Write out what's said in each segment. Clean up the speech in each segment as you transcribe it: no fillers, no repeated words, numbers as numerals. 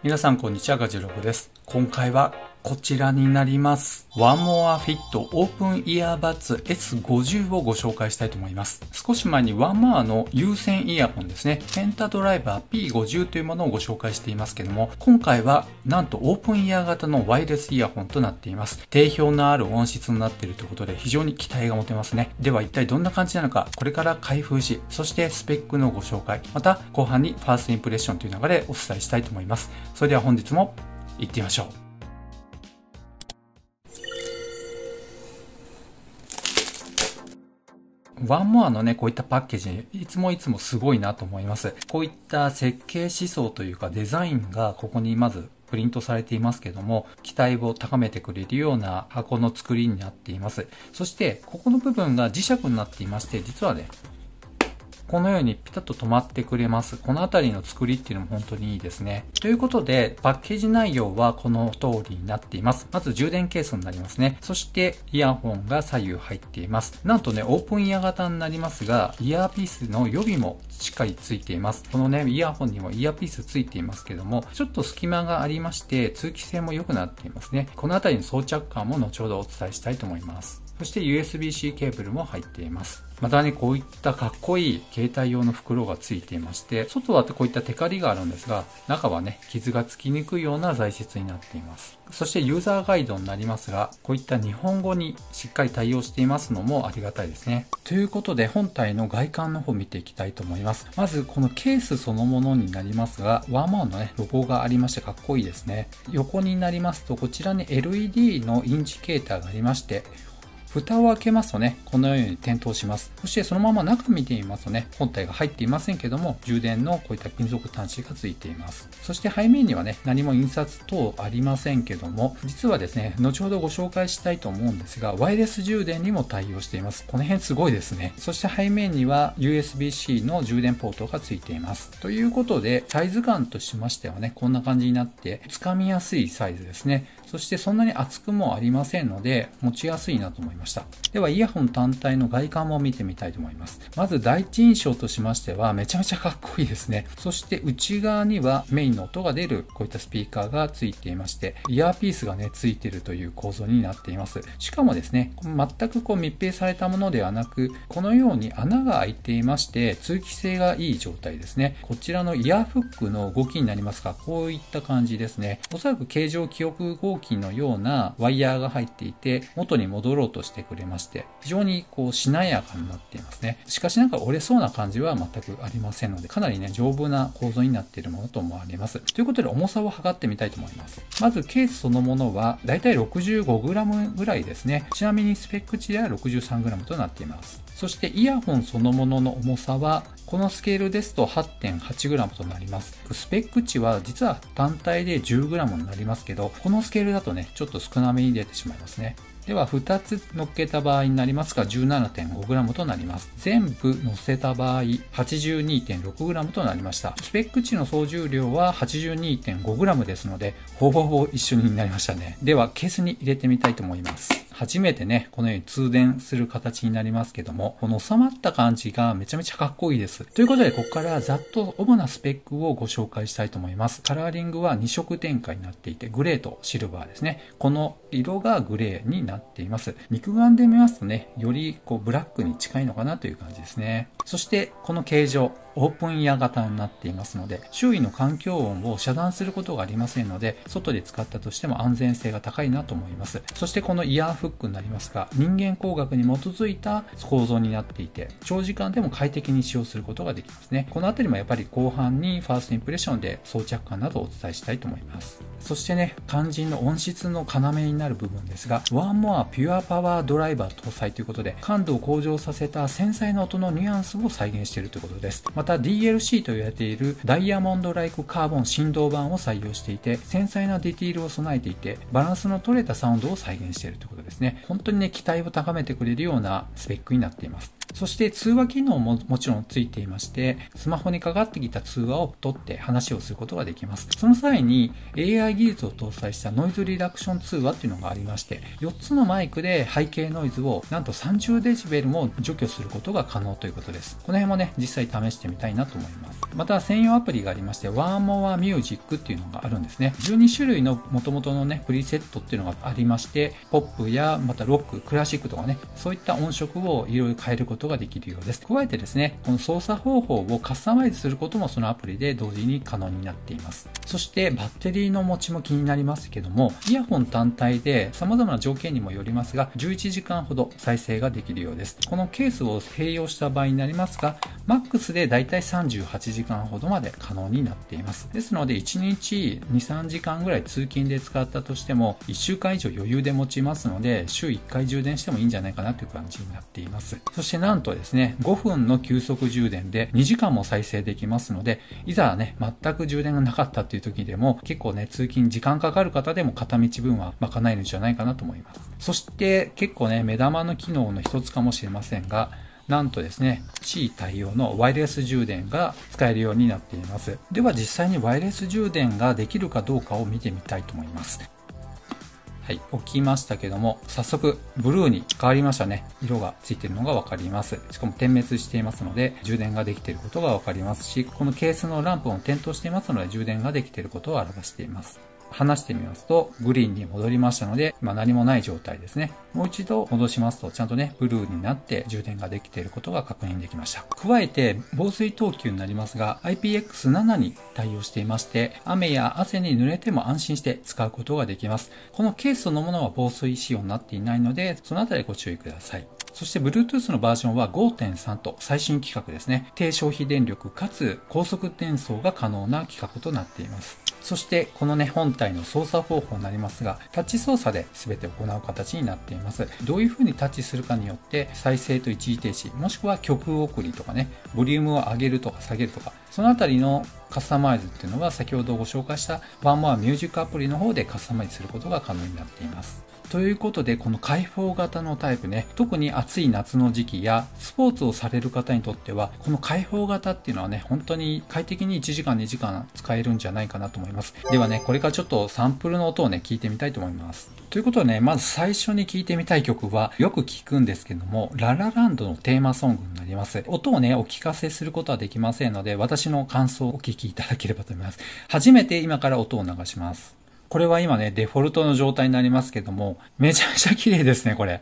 皆さんこんにちは、ガジログです。今回はこちらになります。One More Fit Open Earbuds S50 をご紹介したいと思います。少し前に One More の有線イヤホンですね、ペンタドライバー P50 というものをご紹介していますけども、今回はなんとオープンイヤー型のワイヤレスイヤホンとなっています。定評のある音質になっているということで非常に期待が持てますね。では一体どんな感じなのか、これから開封し、そしてスペックのご紹介、また後半にファーストインプレッションという流れでお伝えしたいと思います。それでは本日も行ってみましょう。ワンモアのね、こういったパッケージ、いつもすごいなと思います。こういった設計思想というかデザインがここにまずプリントされていますけども、期待を高めてくれるような箱の作りになっています。そして、ここの部分が磁石になっていまして、実はね、このようにピタッと止まってくれます。このあたりの作りっていうのも本当にいいですね。ということで、パッケージ内容はこの通りになっています。まず充電ケースになりますね。そしてイヤホンが左右入っています。なんとね、オープンイヤー型になりますが、イヤーピースの予備もしっかりついています。このね、イヤホンにもイヤーピースついていますけども、ちょっと隙間がありまして、通気性も良くなっていますね。このあたりの装着感も後ほどお伝えしたいと思います。そして USB-C ケーブルも入っています。またね、こういったかっこいい携帯用の袋がついていまして、外はこういったテカリがあるんですが、中はね、傷がつきにくいような材質になっています。そしてユーザーガイドになりますが、こういった日本語にしっかり対応していますのもありがたいですね。ということで、本体の外観の方を見ていきたいと思います。まず、このケースそのものになりますが、ワンモアのね、ロゴがありましてかっこいいですね。横になりますと、こちらに LED のインジケーターがありまして、蓋を開けますとね、このように点灯します。そしてそのまま中見てみますとね、本体が入っていませんけども、充電のこういった金属端子がついています。そして背面にはね、何も印刷等ありませんけども、実はですね、後ほどご紹介したいと思うんですが、ワイヤレス充電にも対応しています。この辺すごいですね。そして背面には USB-C の充電ポートがついています。ということで、サイズ感としましてはね、こんな感じになって、つかみやすいサイズですね。そしてそんなに厚くもありませんので、持ちやすいなと思いました。では、イヤホン単体の外観も見てみたいと思います。まず第一印象としましては、めちゃめちゃかっこいいですね。そして内側にはメインの音が出るこういったスピーカーがついていまして、イヤーピースがね、ついているという構造になっています。しかもですね、全く密閉されたものではなく、このように穴が開いていまして、通気性がいい状態ですね。こちらのイヤーフックの動きになりますが、こういった感じですね。おそらく形状記憶合金のようなワイヤーが入っていて、元に戻ろうとしてくれまして、非常にしなやかになっていますね。しかしなんか折れそうな感じは全くありませんので、かなりね、丈夫な構造になっているものと思われます。ということで、重さを測ってみたいと思います。まず、ケースそのものは、だいたい 65g ぐらいですね。ちなみにスペック値では 63g となっています。そして、イヤホンそのものの重さは、このスケールですと 8.8g となります。スペック値は実は単体で 10g になりますけど、このスケールだとね、ちょっと少なめに出てしまいますね。では、2つ乗っけた場合になりますが、17.5g となります。全部乗せた場合、82.6g となりました。スペック値の総重量は 82.5g ですので、ほぼほぼ一緒になりましたね。では、ケースに入れてみたいと思います。初めてね、このように通電する形になりますけども、この収まった感じがめちゃめちゃかっこいいです。ということで、ここからざっと主なスペックをご紹介したいと思います。カラーリングは2色展開になっていて、グレーとシルバーですね。この色がグレーになっています。肉眼で見ますとね、よりブラックに近いのかなという感じですね。そして、この形状、オープンイヤー型になっていますので、周囲の環境音を遮断することがありませんので、外で使ったとしても安全性が高いなと思います。そしてこのイヤーフックになりますが、人間工学に基づいた構造になっていて、長時間でも快適に使用することができますね。このあたりもやっぱり後半にファーストインプレッションで装着感などをお伝えしたいと思います。そしてね、肝心の音質の要になる部分ですが、ワンモアピュアパワードライバー搭載ということで、感度を向上させた繊細な音のニュアンスを再現しているということです。また DLC と言われているダイヤモンドライクカーボン振動板を採用していて、繊細なディティールを備えていて、バランスの取れたサウンドを再現しているということですね。本当にね、期待を高めてくれるようなスペックになっています。そして通話機能ももちろんついていまして、スマホにかかってきた通話を取って話をすることができます。その際に AI 技術を搭載したノイズリダクション通話っていうのがありまして、4つのマイクで背景ノイズをなんと30デシベルも除去することが可能ということです。この辺もね、実際試してみたいなと思います。また専用アプリがありまして、One More Music っていうのがあるんですね。12種類の元々のね、プリセットっていうのがありまして、ポップやまたロック、クラシックとかね、そういった音色をいろいろ変えることができるようです。加えてですね、この操作方法をカスタマイズすることもそのアプリで同時に可能になっています。そしてバッテリーの持ちも気になりますけども、イヤホン単体で様々な条件にもよりますが、11時間ほど再生ができるようです。このケースを併用した場合になりますが、マックスでだいたい38時間ほどまで可能になっています。ですので1日2、3時間ぐらい通勤で使ったとしても、1週間以上余裕で持ちますので、週1回充電してもいいんじゃないかなという感じになっています。そしてなんとですね、5分の急速充電で2時間も再生できますので、いざね、全く充電がなかったっていう時でも、結構ね、通勤時間かかる方でも片道分は賄えるんじゃないかなと思います。そして結構ね、目玉の機能の一つかもしれませんが、なんとですね、C 対応のワイヤレス充電が使えるようになっています。では実際にワイヤレス充電ができるかどうかを見てみたいと思います。はい、置きましたけども、早速ブルーに変わりましたね。色がついているのがわかります。しかも点滅していますので、充電ができていることがわかりますし、このケースのランプも点灯していますので、充電ができていることを表しています。離してみますと、グリーンに戻りましたので、何もない状態ですね。もう一度戻しますと、ちゃんとね、ブルーになって充電ができていることが確認できました。加えて、防水等級になりますが、IPX7 に対応していまして、雨や汗に濡れても安心して使うことができます。このケースそのものは防水仕様になっていないので、そのあたりご注意ください。そして Bluetooth のバージョンは 5.3 と最新規格ですね。低消費電力かつ高速転送が可能な規格となっています。そしてこのね、本体の操作方法になりますが、タッチ操作で全て行う形になっています。どういう風にタッチするかによって再生と一時停止、もしくは曲送りとかね、ボリュームを上げるとか下げるとか、そのあたりのカスタマイズっていうのは先ほどご紹介した One More Music アプリの方でカスタマイズすることが可能になっています。ということで、この開放型のタイプね、特に暑い夏の時期やスポーツをされる方にとっては、この開放型っていうのはね、本当に快適に1時間2時間使えるんじゃないかなと思います。ではね、これからちょっとサンプルの音をね、聞いてみたいと思います。ということでね、まず最初に聴いてみたい曲は、よく聞くんですけども、ララランドのテーマソングになります。音をね、お聞かせすることはできませんので、私の感想をお聞きいただければと思います。初めて今から音を流します。これは今ね、デフォルトの状態になりますけども、めちゃめちゃ綺麗ですね、これ。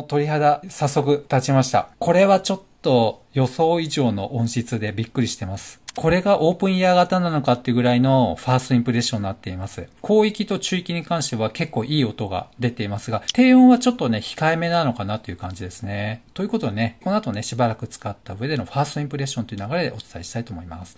鳥肌、早速立ちました。これはちょっと予想以上の音質でびっくりしてます。これがオープンイヤー型なのかっていうぐらいのファーストインプレッションになっています。広域と中域に関しては結構いい音が出ていますが、低音はちょっとね、控えめなのかなという感じですね。ということでね、この後ね、しばらく使った上でのファーストインプレッションという流れでお伝えしたいと思います。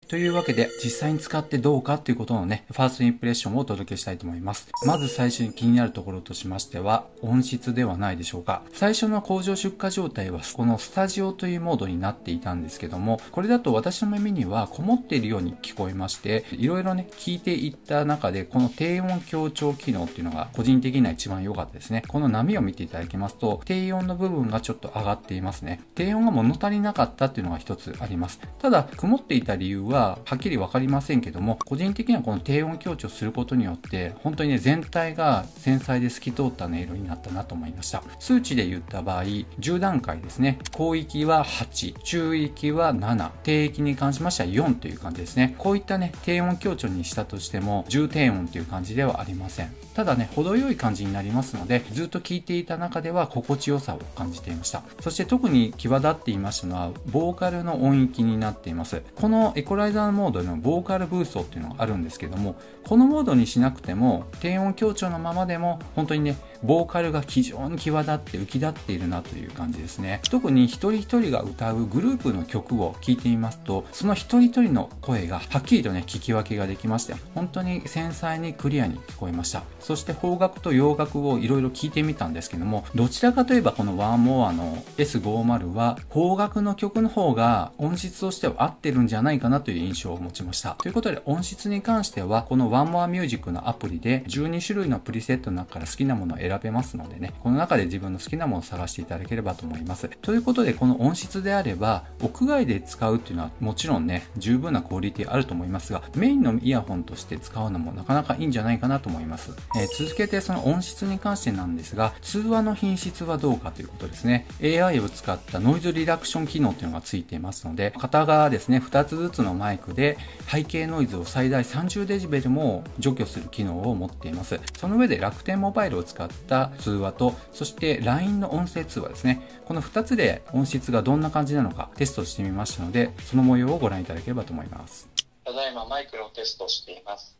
というわけで、実際に使ってどうかっていうことのね、ファーストインプレッションをお届けしたいと思います。まず最初に気になるところとしましては、音質ではないでしょうか。最初の工場出荷状態は、このスタジオというモードになっていたんですけども、これだと私の耳にはこもっているように聞こえまして、いろいろね、聞いていった中で、この低音強調機能っていうのが個人的には一番良かったですね。この波を見ていただきますと、低音の部分がちょっと上がっていますね。低音が物足りなかったっていうのが一つあります。ただ、曇っていた理由は、はっきりわかりませんけども、個人的にはこの低音強調することによって、本当にね、全体が繊細で透き通った音色になったなと思いました。数値で言った場合、10段階ですね。広域は8、中域は7、低域に関しましては4という感じですね。こういったね、低音強調にしたとしても、重低音という感じではありません。ただね、程よい感じになりますので、ずっと聴いていた中では心地よさを感じていました。そして特に際立っていましたのは、ボーカルの音域になっています。このエコライザーモードのボーカルブーストっていうのがあるんですけども、このモードにしなくても、低音強調のままでも、本当にね、ボーカルが非常に際立って浮き立っているなという感じですね。特に一人一人が歌うグループの曲を聴いてみますと、その一人一人の声がはっきりとね、聞き分けができまして、本当に繊細にクリアに聞こえました。そして邦楽と洋楽をいろいろ聞いてみたんですけども、どちらかといえばこのワンモアの S50 は邦楽の曲の方が音質としては合ってるんじゃないかなとという印象を持ちました。ということで音質に関しては、この One More Music のアプリで12種類のプリセットの中から好きなものを選べますのでね、この中で自分の好きなものを探していただければと思います。ということで、この音質であれば、屋外で使うっていうのはもちろんね、十分なクオリティあると思いますが、メインのイヤホンとして使うのもなかなかいいんじゃないかなと思います。続けてその音質に関してなんですが、通話の品質はどうかということですね。AI を使ったノイズリダクション機能っていうのがついていますので、片側ですね、2つずつのマイクで背景ノイズを最大30デシベルも除去する機能を持っています。その上で楽天モバイルを使った通話と、そして LINE の音声通話ですね。この2つで音質がどんな感じなのかテストしてみましたので、その模様をご覧いただければと思います。ただいまマイクのテストをしています。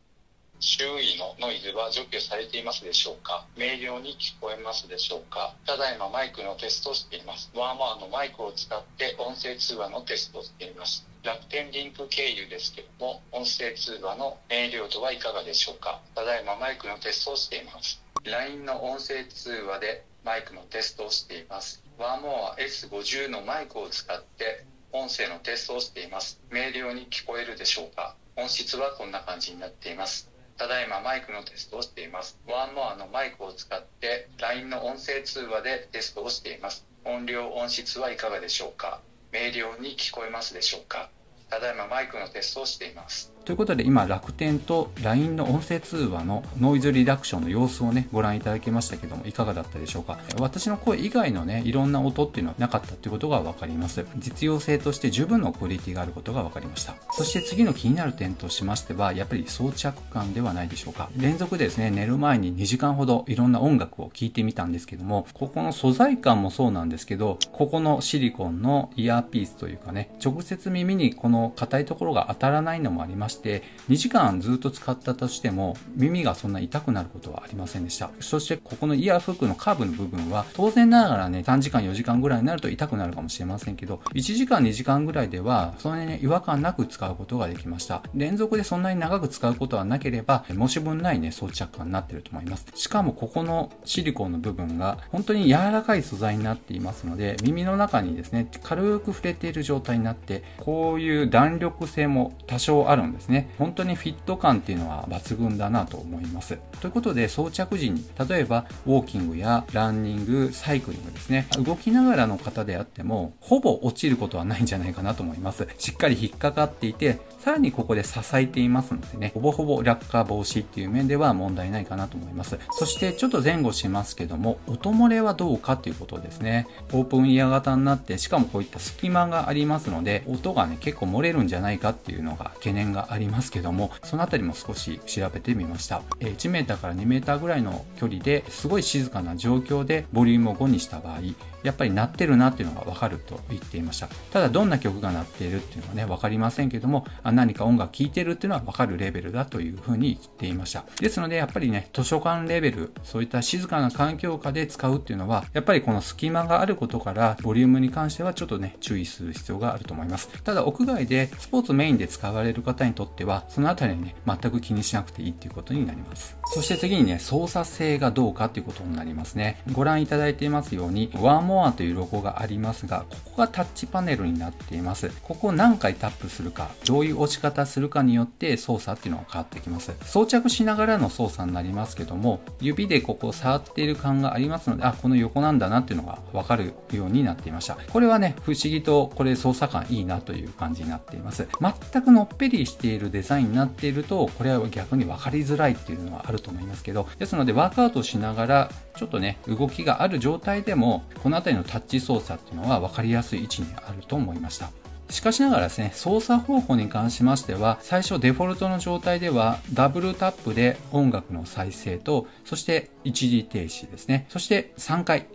周囲のノイズは除去されていますでしょうか？明瞭に聞こえますでしょうか？ただいまマイクのテストをしています。ワーモアのマイクを使って音声通話のテストをしています。楽天リンク経由ですけども、音声通話の明瞭度はいかがでしょうか？ただいまマイクのテストをしています。LINE の音声通話でマイクのテストをしています。ワーモア S50 のマイクを使って音声のテストをしています。明瞭に聞こえるでしょうか？音質はこんな感じになっています。ただいまマイクのテストをしています。ワンモアのマイクを使って LINE の音声通話でテストをしています。音量、音質はいかがでしょうか？明瞭に聞こえますでしょうか？ただいまマイクのテストをしています。ということで今楽天と LINE の音声通話のノイズリダクションの様子をねご覧いただきましたけども、いかがだったでしょうか。私の声以外のねいろんな音っていうのはなかったっていうことが分かります。実用性として十分のクオリティがあることが分かりました。そして次の気になる点としましては、やっぱり装着感ではないでしょうか。連続でですね寝る前に2時間ほどいろんな音楽を聴いてみたんですけども、ここの素材感もそうなんですけど、ここのシリコンのイヤーピースというかね、直接耳にこの硬いところが当たらないのもありまして、2時間ずっと使ったとしても耳がそんな痛くなることはありませんでした。そしてここのイヤーフックのカーブの部分は当然ながらね3時間4時間ぐらいになると痛くなるかもしれませんけど、1時間2時間ぐらいではそんなに違和感なく使うことができました。連続でそんなに長く使うことはなければ申し分ないね装着感になっていると思います。しかもここのシリコンの部分が本当に柔らかい素材になっていますので、耳の中にですね軽く触れている状態になって、こういう弾力性も多少あるんですね。本当にフィット感っていうのは抜群だなと思います。ということで装着時に例えばウォーキングやランニング、サイクリングですね、動きながらの方であってもほぼ落ちることはないんじゃないかなと思います。しっかり引っかかっていて、さらにここで支えていますのでね、ほぼほぼ落下防止っていう面では問題ないかなと思います。そしてちょっと前後しますけども、音漏れはどうかということですね。オープンイヤー型になって、しかもこういった隙間がありますので、音がね結構漏れるんじゃないかっていうのが懸念がありますけども、そのあたりも少し調べてみました。1メーターから2メーターぐらいの距離ですごい静かな状況でボリュームを5にした場合、やっぱり鳴ってるなっていうのがわかると言っていました。ただどんな曲が鳴っているっていうのはねわかりませんけども、何か音楽聴いてるっていうのはわかるレベルだというふうに言っていました。ですのでやっぱりね図書館レベル、そういった静かな環境下で使うっていうのはやっぱりこの隙間があることからボリュームに関してはちょっとね注意する必要があると思います。ただ屋外でスポーツメインで使われる方にとってはそのあたりね全く気にしなくていいっていうことになります。そして次にね操作性がどうかっていうことになりますね。ご覧いただいていますようにワンモアというロゴがありますが、ここがタッチパネルになっています。ここを何回タップするか、どういう押し方するかによって操作っていうのが変わってきます。装着しながらの操作になりますけども、指でここを触っている感がありますので、この横なんだなっていうのがわかるようになっていました。これはね不思議とこれ操作感いいなという感じになっています。全くのっぺりしているデザインになっていると、これは逆に分かりづらいっていうのはあると思いますけど、ですのでワークアウトしながらちょっとね動きがある状態でもこの辺りのタッチ操作っていうのは分かりやすい位置にあると思いました。しかしながらですね、操作方法に関しましては、最初デフォルトの状態ではダブルタップで音楽の再生と、そして一時停止ですね、そして3回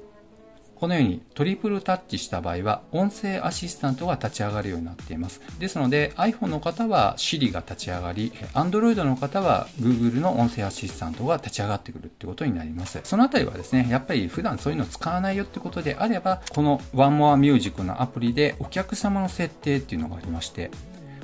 このようにトリプルタッチした場合は音声アシスタントが立ち上がるようになっています。ですので iPhone の方は Siri が立ち上がり、Android の方は Google の音声アシスタントが立ち上がってくるってことになります。そのあたりはですね、やっぱり普段そういうの使わないよってことであれば、この One More Music のアプリでお客様の設定っていうのがありまして、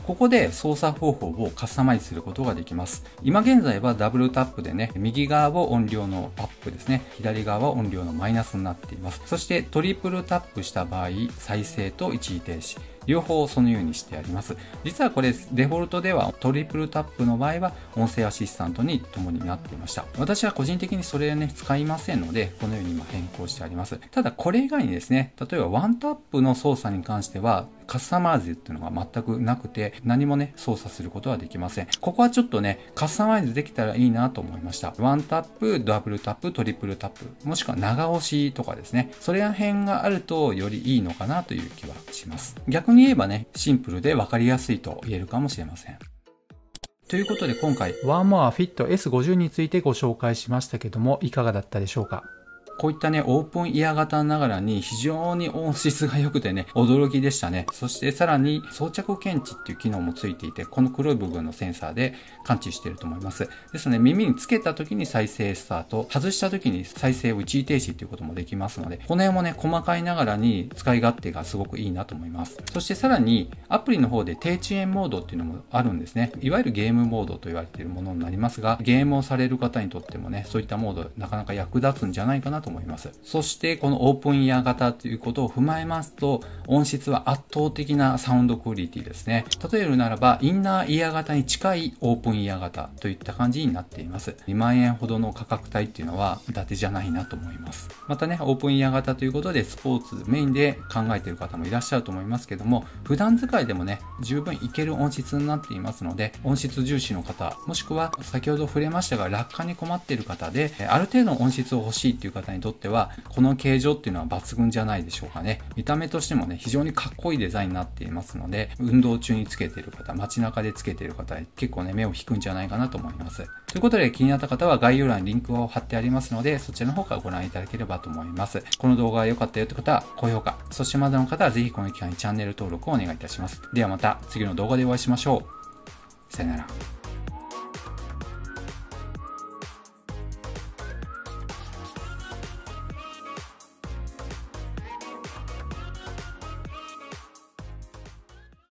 ここで操作方法をカスタマイズすることができます。今現在はダブルタップでね、右側を音量のアップですね、左側は音量のマイナスになっています。そしてトリプルタップした場合、再生と一時停止。両方そのようにしてあります。実はこれデフォルトではトリプルタップの場合は音声アシスタントに共になっていました。私は個人的にそれをね、使いませんので、このように今変更してあります。ただこれ以外にですね、例えばワンタップの操作に関しては、カスタマイズっていうのが全くなくて、何もね、操作することはできません。ここはちょっとね、カスタマイズできたらいいなと思いました。ワンタップ、ダブルタップ、トリプルタップ、もしくは長押しとかですね。それら辺があるとよりいいのかなという気はします。逆に言えばね、シンプルで分かりやすいと言えるかもしれません。ということで今回、ワーモアフィット S50 についてご紹介しましたけども、いかがだったでしょうか。こういったね、オープンイヤー型ながらに非常に音質が良くてね、驚きでしたね。そしてさらに装着検知っていう機能もついていて、この黒い部分のセンサーで感知していると思います。ですので耳につけた時に再生スタート、外した時に再生を一時停止っていうこともできますので、この辺もね、細かいながらに使い勝手がすごくいいなと思います。そしてさらにアプリの方で低遅延モードっていうのもあるんですね。いわゆるゲームモードと言われているものになりますが、ゲームをされる方にとってもね、そういったモードなかなか役立つんじゃないかなと思います。そしてこのオープンイヤー型ということを踏まえますと、音質は圧倒的なサウンドクオリティですね。例えるならば、インナーイヤー型に近いオープンイヤー型といった感じになっています。2万円ほどの価格帯っていうのは伊達じゃないなと思います。またね、オープンイヤー型ということでスポーツメインで考えている方もいらっしゃると思いますけども、普段使いでもね、十分いける音質になっていますので、音質重視の方、もしくは先ほど触れましたが落下に困っている方で、ある程度の音質を欲しいっていう方にとっては、この形状っていうのは抜群じゃないでしょうかね。見た目としてもね、非常にかっこいいデザインになっていますので、運動中につけている方、街中でつけている方、結構ね、目を引くんじゃないかなと思います。ということで、気になった方は概要欄にリンクを貼ってありますので、そちらの方からご覧いただければと思います。この動画が良かったよという方は、高評価、そしてまだの方はぜひこの機会にチャンネル登録をお願いいたします。ではまた次の動画でお会いしましょう。さよなら。